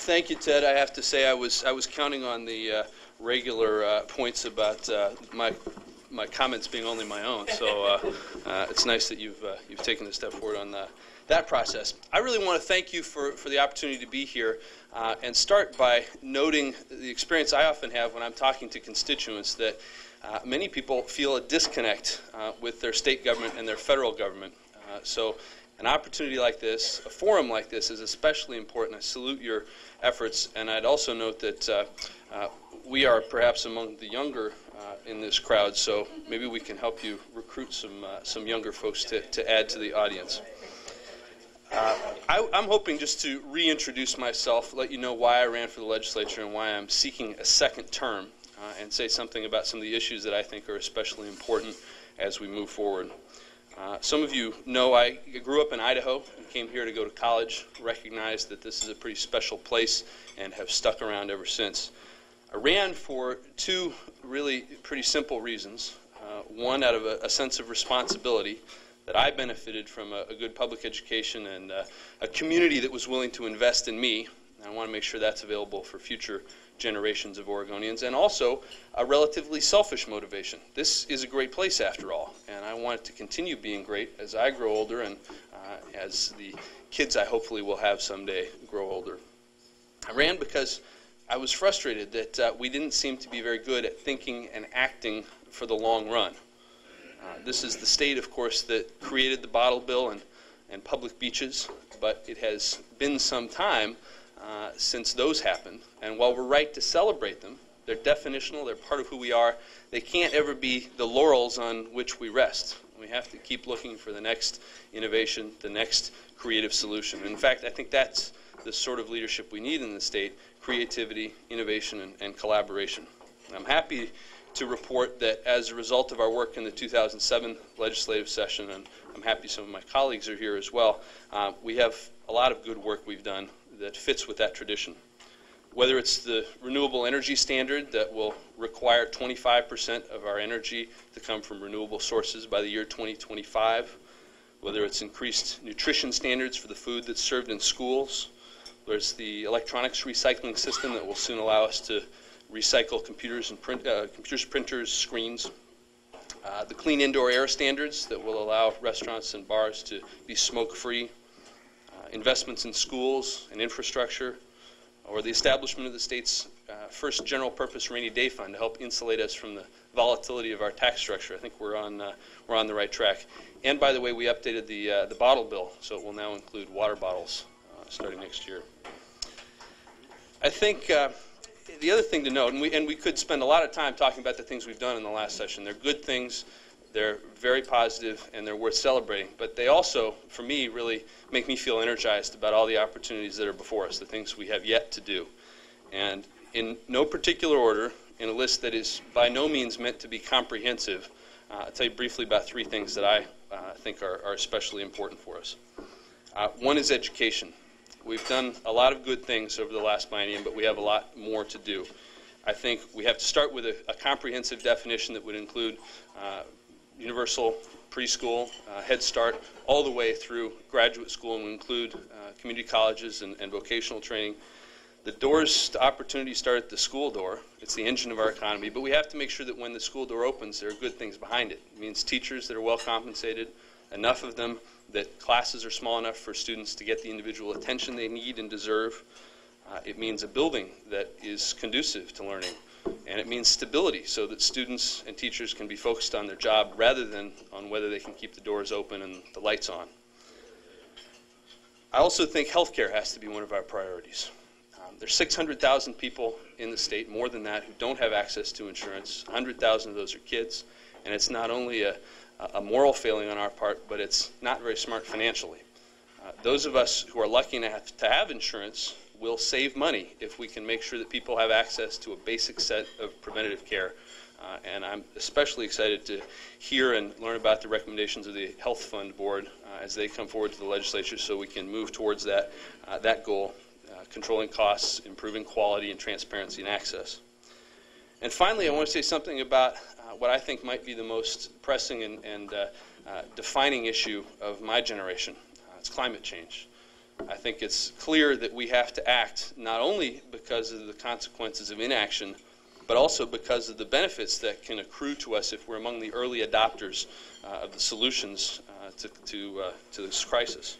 Thank you, Ted. I have to say I was counting on the regular points about my comments being only my own. So it's nice that you've taken a step forward on that process. I really want to thank you for the opportunity to be here and start by noting the experience I often have when I'm talking to constituents that many people feel a disconnect with their state government and their federal government. So an opportunity like this, a forum like this, is especially important. I salute your efforts, and I'd also note that we are perhaps among the younger in this crowd, so maybe we can help you recruit some younger folks to add to the audience. I'm hoping just to reintroduce myself, let you know why I ran for the legislature and why I'm seeking a second term, and say something about some of the issues that I think are especially important as we move forward. Some of you know I grew up in Idaho and came here to go to college, recognized that this is a pretty special place, and have stuck around ever since. I ran for two really pretty simple reasons. One, out of a sense of responsibility, that I benefited from a good public education and a community that was willing to invest in me. And I want to make sure that's available for future generations of Oregonians, and also a relatively selfish motivation. This is a great place after all, and I want it to continue being great as I grow older and as the kids I hopefully will have someday grow older. I ran because I was frustrated that we didn't seem to be very good at thinking and acting for the long run. This is the state, of course, that created the bottle bill and public beaches, but it has been some time since those happened, and while we're right to celebrate them, they're definitional, they're part of who we are, they can't ever be the laurels on which we rest. We have to keep looking for the next innovation, the next creative solution. In fact, I think that's the sort of leadership we need in the state: creativity, innovation, and collaboration. And I'm happy to report that as a result of our work in the 2007 legislative session, and I'm happy some of my colleagues are here as well, we have a lot of good work we've done that fits with that tradition. Whether it's the renewable energy standard that will require 25% of our energy to come from renewable sources by the year 2025, whether it's increased nutrition standards for the food that's served in schools, there's the electronics recycling system that will soon allow us to recycle computers and printers, screens, the clean indoor air standards that will allow restaurants and bars to be smoke-free, investments in schools and infrastructure, or the establishment of the state's first general purpose rainy day fund to help insulate us from the volatility of our tax structure. I think we're on the right track. And by the way, we updated the bottle bill, so it will now include water bottles starting next year. I think the other thing to note, and we could spend a lot of time talking about the things we've done in the last session. They're good things, they're very positive, and they're worth celebrating. But they also, for me, really make me feel energized about all the opportunities that are before us, the things we have yet to do. And in no particular order, in a list that is by no means meant to be comprehensive, I'll tell you briefly about three things that I think are especially important for us. One is education. We've done a lot of good things over the last biennium, but we have a lot more to do. I think we have to start with a comprehensive definition that would include universal preschool, Head Start, all the way through graduate school, and will include community colleges and vocational training. The doors to opportunity start at the school door. It's the engine of our economy, but we have to make sure that when the school door opens, there are good things behind it. It means teachers that are well compensated, enough of them that classes are small enough for students to get the individual attention they need and deserve. It means a building that is conducive to learning. And it means stability so that students and teachers can be focused on their job rather than on whether they can keep the doors open and the lights on. I also think healthcare has to be one of our priorities. There's 600,000 people in the state, more than that, who don't have access to insurance. 100,000 of those are kids. And it's not only a moral failing on our part, but it's not very smart financially. Those of us who are lucky enough to have insurance will save money if we can make sure that people have access to a basic set of preventative care. And I'm especially excited to hear and learn about the recommendations of the Health Fund Board as they come forward to the legislature so we can move towards that goal, controlling costs, improving quality and transparency and access. And finally, I want to say something about what I think might be the most pressing and defining issue of my generation. It's climate change. I think it's clear that we have to act not only because of the consequences of inaction, but also because of the benefits that can accrue to us if we're among the early adopters of the solutions to this crisis.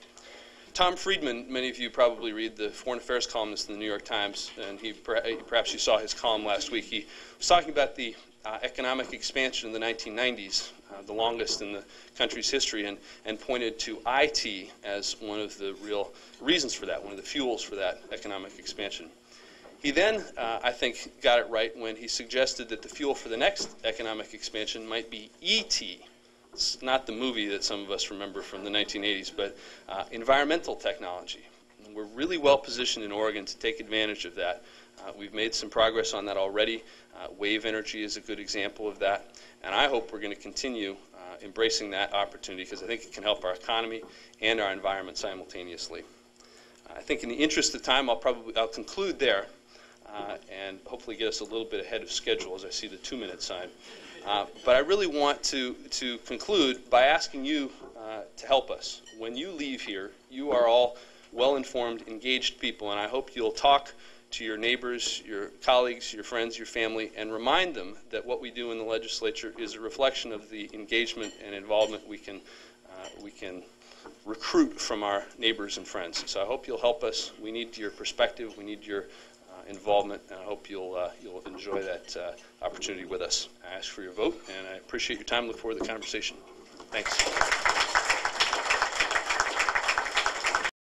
Tom Friedman, many of you probably read the foreign affairs columnist in the New York Times, and perhaps you saw his column last week. He was talking about the economic expansion in the 1990s, the longest in the country's history, and pointed to IT as one of the real reasons for that, one of the fuels for that economic expansion. He then, I think, got it right when he suggested that the fuel for the next economic expansion might be ET. It's not the movie that some of us remember from the 1980s, but environmental technology. And we're really well positioned in Oregon to take advantage of that. We've made some progress on that already. Wave energy is a good example of that. And I hope we're going to continue embracing that opportunity because I think it can help our economy and our environment simultaneously. I think in the interest of time, I'll conclude there and hopefully get us a little bit ahead of schedule as I see the 2-minute sign. But I really want to conclude by asking you to help us. When you leave here, you are all well-informed, engaged people, and I hope you'll talk to your neighbors, your colleagues, your friends, your family, and remind them that what we do in the legislature is a reflection of the engagement and involvement we can recruit from our neighbors and friends. So I hope you'll help us. We need your perspective. We need your involvement, and I hope you'll enjoy that opportunity with us. I ask for your vote, and I appreciate your time. Look forward to the conversation. Thanks.